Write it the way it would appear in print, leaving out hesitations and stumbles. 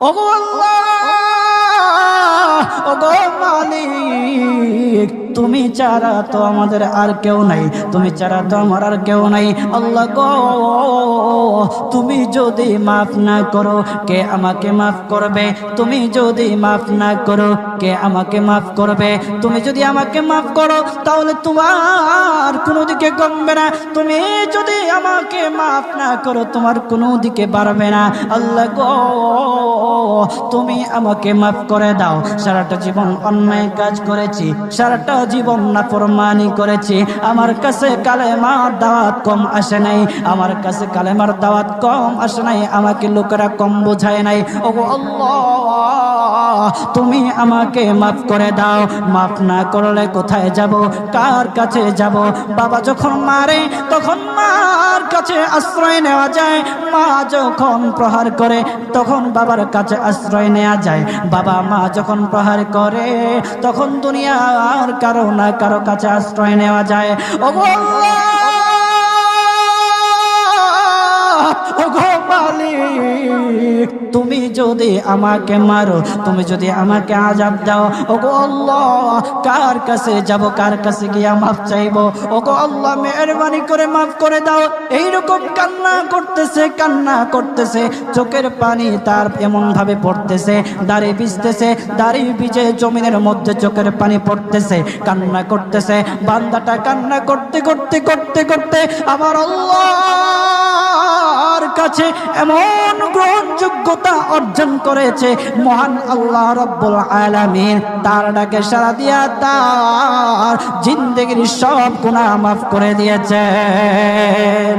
ওগো আল্লাহ, ওগো মালিক, তুমি ছাড়া তো আমাদের আর কেউ নাই, তুমি ছাড়া তো আমার আর কেউ নাই। আল্লাহ গো, তুমি যদি মাফ না করো কে আমাকে মাফ করবে? তুমি যদি মাফ না করো কে আমাকে মাফ করবে? তুমি যদি আমাকে মাফ করো তাহলে তোমার কোনো দিকে কমবে না, তুমি যদি আমাকে মাফ না করো তোমার কোনো দিকে বাড়বে না। আল্লাহ গো, তুমি আমাকে মাফ করে দাও। সারাটা জীবন অন্যায় কাজ করেছি, সারাটা জীবন নাফরমানি করেছি, আমার কাছে কালেমার দাওয়াত কম আসে নাই, আমার কাছে কালেমার দাওয়াত কম আসে নাই, আমাকে লোকেরা কম বোঝায় নাই। ওগো আল্লাহ, তুমি আমাকে মাফ করে দাও। মাফ না করলে কোথায় যাব, কার কাছে যাব? বাবা যখন মারে তখন মার কাছে আশ্রয় নেওয়া যায়, মা যখন প্রহার করে তখন বাবার কাছে আশ্রয় নেওয়া যায়, বাবা মা যখন প্রহার করে তখন দুনিয়ার কারো না কারো কাছে আশ্রয় নেওয়া যায়। ওগো আল্লাহ, ওগো মালিক, তুমি যদি আমাকে মারো, তুমি যদি আমাকে আযাব দাও, ওগো আল্লাহ, কার কাছে যাব, কার কাছে গিয়া মাফ চাইবো? ওগো আল্লাহ, মেহেরবানি করে মাফ করে দাও। এইরকম কান্না করতেছে, কান্না করতেছে, চোখের পানি তার এমন ভাবে পড়তেছে, দাড়ি ভিজতেছে, দাড়ি ভিজে জমিনের মধ্যে চোখের পানি পড়তেছে, কান্না করতেছে। বান্দাটা কান্না করতে করতে করতে করতে আমার আল্লাহর কাছে এমন গ্রহণযোগ্যতা অর্জন করেছে, মহান আল্লাহ রাব্বুল আলামিন তার ডাকে সাড়া দিয়া তার জিন্দেগির সব গুনাহ মাফ করে দিয়েছেন।